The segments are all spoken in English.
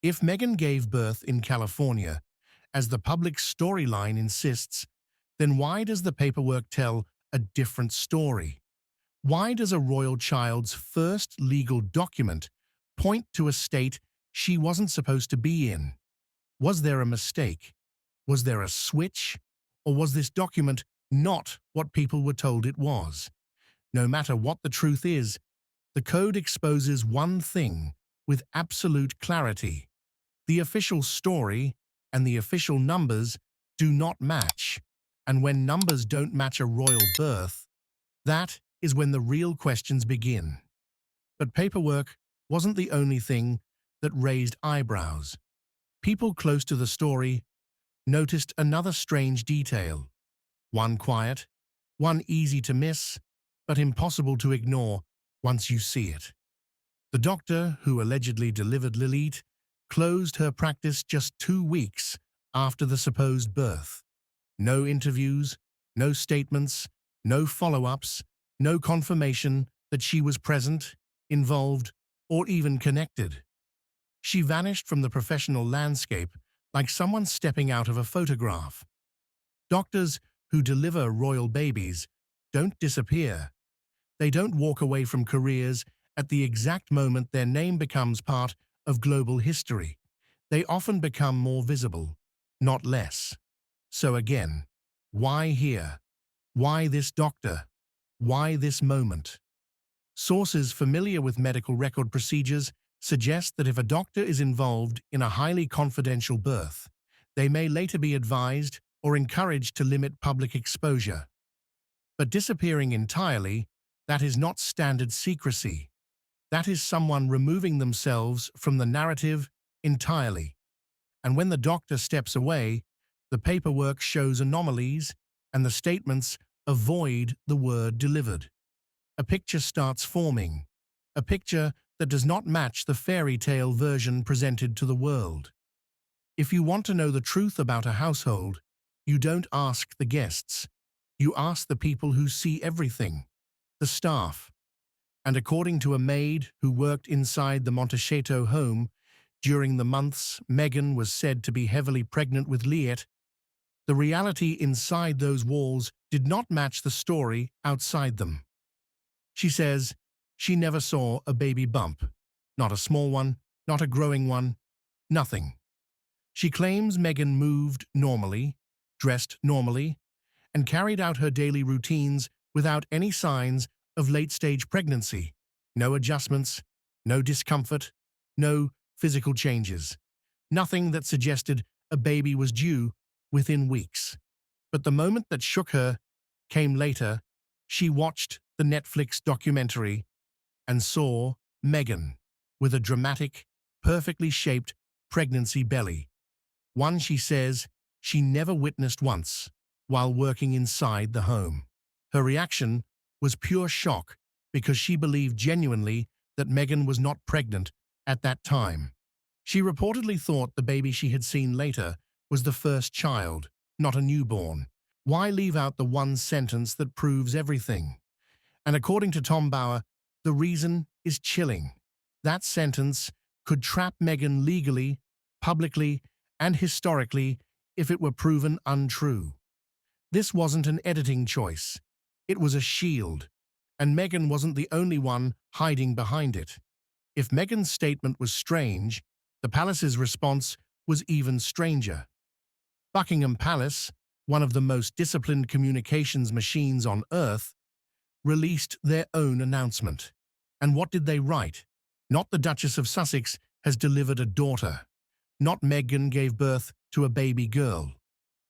If Meghan gave birth in California, as the public storyline insists, then why does the paperwork tell a different story? Why does a royal child's first legal document point to a state she wasn't supposed to be in? Was there a mistake? Was there a switch? Or was this document not what people were told it was? No matter what the truth is, the code exposes one thing with absolute clarity. The official story and the official numbers do not match. And when numbers don't match a royal birth, that is when the real questions begin. But paperwork wasn't the only thing that raised eyebrows. People close to the story noticed another strange detail. One quiet, one easy to miss, but impossible to ignore once you see it. The doctor who allegedly delivered Lilith closed her practice just 2 weeks after the supposed birth. No interviews, no statements, no follow-ups, no confirmation that she was present, involved, or even connected. She vanished from the professional landscape like someone stepping out of a photograph. Doctors who deliver royal babies don't disappear. They don't walk away from careers at the exact moment their name becomes part of global history. They often become more visible, not less. So again, why here? Why this doctor? Why this moment? Sources familiar with medical record procedures suggest that if a doctor is involved in a highly confidential birth, they may later be advised or encouraged to limit public exposure. But disappearing entirely, that is not standard secrecy. That is someone removing themselves from the narrative entirely. And when the doctor steps away, the paperwork shows anomalies and the statements avoid the word delivered. A picture starts forming, a picture that does not match the fairy tale version presented to the world. If you want to know the truth about a household, you don't ask the guests. You ask the people who see everything, the staff. And according to a maid who worked inside the Montecito home during the months Meghan was said to be heavily pregnant with Lilith, the reality inside those walls did not match the story outside them. She says she never saw a baby bump, not a small one, not a growing one, nothing. She claims Meghan moved normally, dressed normally, and carried out her daily routines without any signs of late-stage pregnancy. No adjustments, no discomfort, no physical changes. Nothing that suggested a baby was due within weeks. But the moment that shook her came later. She watched the Netflix documentary and saw Meghan with a dramatic, perfectly shaped pregnancy belly. One she says she never witnessed once while working inside the home. Her reaction was pure shock because she believed genuinely that Meghan was not pregnant at that time. She reportedly thought the baby she had seen later was the first child, not a newborn. Why leave out the one sentence that proves everything? And according to Tom Bauer, the reason is chilling. That sentence could trap Meghan legally, publicly, and historically if it were proven untrue. This wasn't an editing choice. It was a shield, and Meghan wasn't the only one hiding behind it. If Meghan's statement was strange, the palace's response was even stranger. Buckingham Palace, one of the most disciplined communications machines on Earth, released their own announcement. And what did they write? Not the Duchess of Sussex has delivered a daughter. Not Meghan gave birth to a baby girl.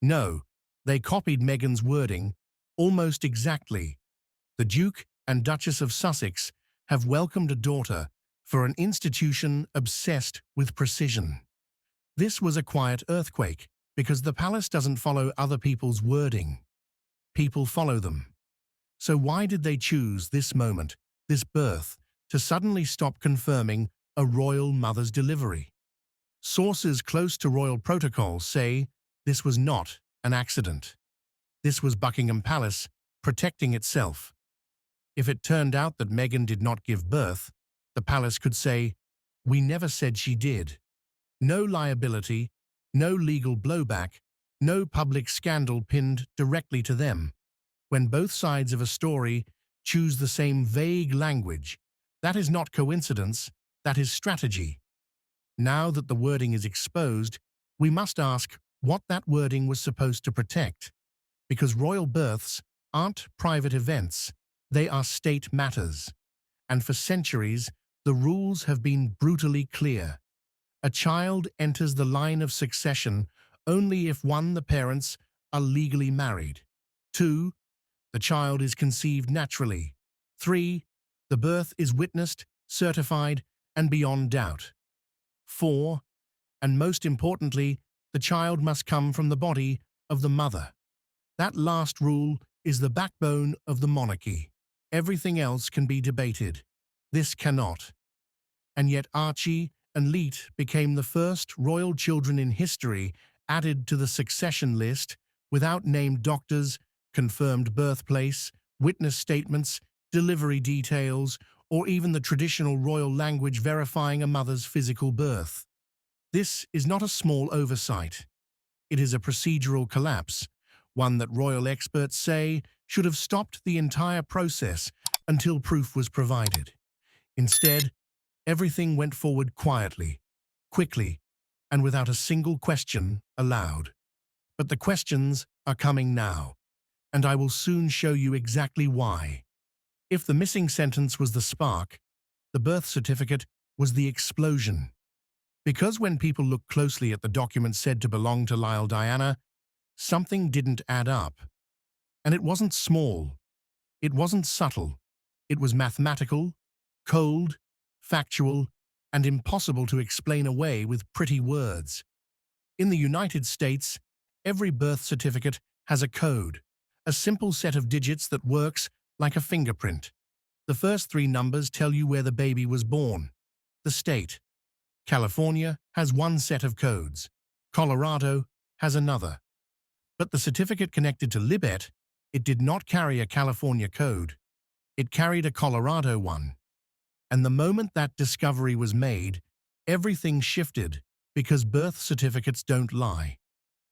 No, they copied Meghan's wording almost exactly. The Duke and Duchess of Sussex have welcomed a daughter for an institution obsessed with precision. This was a quiet earthquake because the palace doesn't follow other people's wording. People follow them. So why did they choose this moment, this birth, to suddenly stop confirming a royal mother's delivery? Sources close to royal protocol say this was not an accident. This was Buckingham Palace protecting itself. If it turned out that Meghan did not give birth, the palace could say, "We never said she did." No liability, no legal blowback, no public scandal pinned directly to them. When both sides of a story choose the same vague language, that is not coincidence, that is strategy. Now that the wording is exposed, we must ask what that wording was supposed to protect, because royal births aren't private events, they are state matters. And for centuries, the rules have been brutally clear. A child enters the line of succession only if 1. The parents are legally married. 2. The child is conceived naturally. 3. The birth is witnessed, certified, and beyond doubt. 4. And most importantly, the child must come from the body of the mother. That last rule is the backbone of the monarchy. Everything else can be debated. This cannot. And yet Archie and Leet became the first royal children in history added to the succession list without named doctors, confirmed birthplace, witness statements, delivery details, or even the traditional royal language verifying a mother's physical birth. This is not a small oversight. It is a procedural collapse, one that royal experts say should have stopped the entire process until proof was provided. Instead, everything went forward quietly, quickly, and without a single question allowed. But the questions are coming now, and I will soon show you exactly why. If the missing sentence was the spark, the birth certificate was the explosion. Because when people looked closely at the document said to belong to Lyle Diana, something didn't add up. And it wasn't small. It wasn't subtle. It was mathematical, cold, factual, and impossible to explain away with pretty words. In the United States, every birth certificate has a code, a simple set of digits that works like a fingerprint. The first 3 numbers tell you where the baby was born. The state. California has one set of codes. Colorado has another. But the certificate connected to Libet, it did not carry a California code. It carried a Colorado one. And the moment that discovery was made, everything shifted because birth certificates don't lie.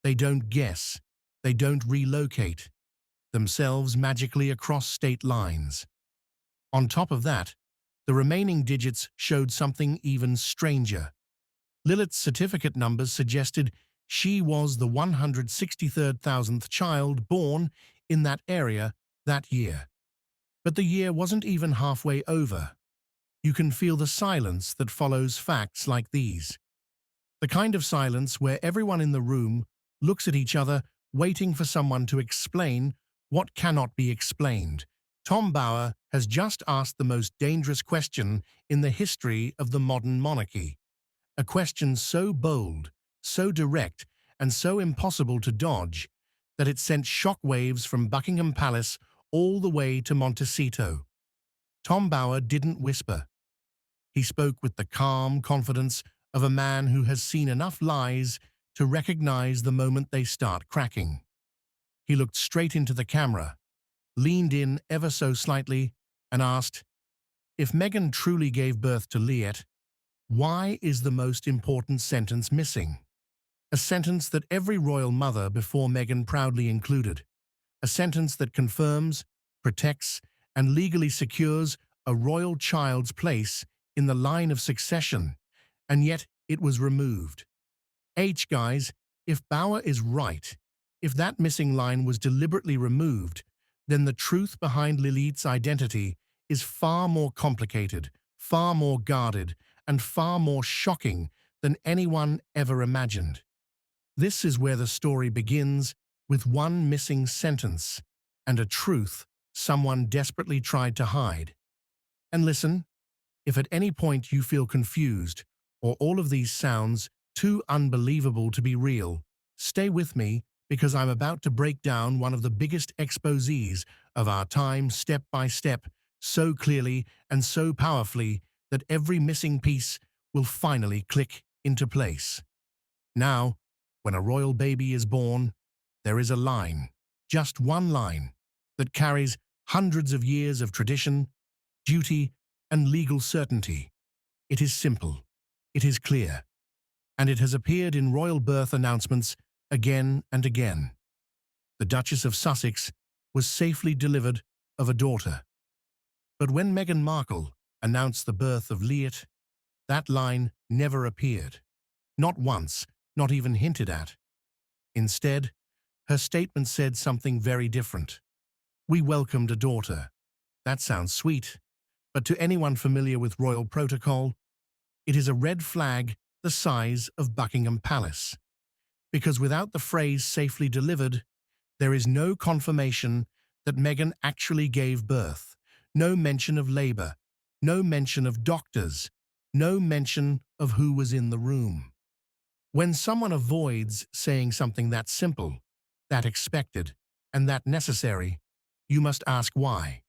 They don't guess. They don't relocate themselves magically across state lines. On top of that, the remaining digits showed something even stranger. Lilith's certificate numbers suggested she was the 163,000th child born in that area that year. But the year wasn't even halfway over. You can feel the silence that follows facts like these. The kind of silence where everyone in the room looks at each other, waiting for someone to explain what cannot be explained. Tom Bower has just asked the most dangerous question in the history of the modern monarchy. A question so bold, so direct, and so impossible to dodge that it sent shockwaves from Buckingham Palace all the way to Montecito. Tom Bower didn't whisper. He spoke with the calm confidence of a man who has seen enough lies to recognize the moment they start cracking. He looked straight into the camera, leaned in ever so slightly, and asked, "If Meghan truly gave birth to Liet, why is the most important sentence missing?" A sentence that every royal mother before Meghan proudly included. A sentence that confirms, protects, and legally secures a royal child's place in the line of succession, and yet it was removed. Guys, if Bower is right, if that missing line was deliberately removed, then the truth behind Lilith's identity is far more complicated, far more guarded, and far more shocking than anyone ever imagined. This is where the story begins, with one missing sentence and a truth someone desperately tried to hide. And listen, if at any point you feel confused or all of these sounds too unbelievable to be real, stay with me because I'm about to break down one of the biggest exposés of our time step by step, so clearly and so powerfully that every missing piece will finally click into place. Now, when a royal baby is born, there is a line, just one line, that carries hundreds of years of tradition, duty, and legal certainty. It is simple. It is clear. and it has appeared in royal birth announcements again and again. The Duchess of Sussex was safely delivered of a daughter. But when Meghan Markle announced the birth of Leah, that line never appeared. Not once, not even hinted at. Instead, her statement said something very different. "We welcomed a daughter." That sounds sweet, but to anyone familiar with royal protocol, it is a red flag the size of Buckingham Palace. Because without the phrase "safely delivered," there is no confirmation that Meghan actually gave birth, no mention of labor, no mention of doctors, no mention of who was in the room. When someone avoids saying something that simple, that expected, and that necessary, you must ask why.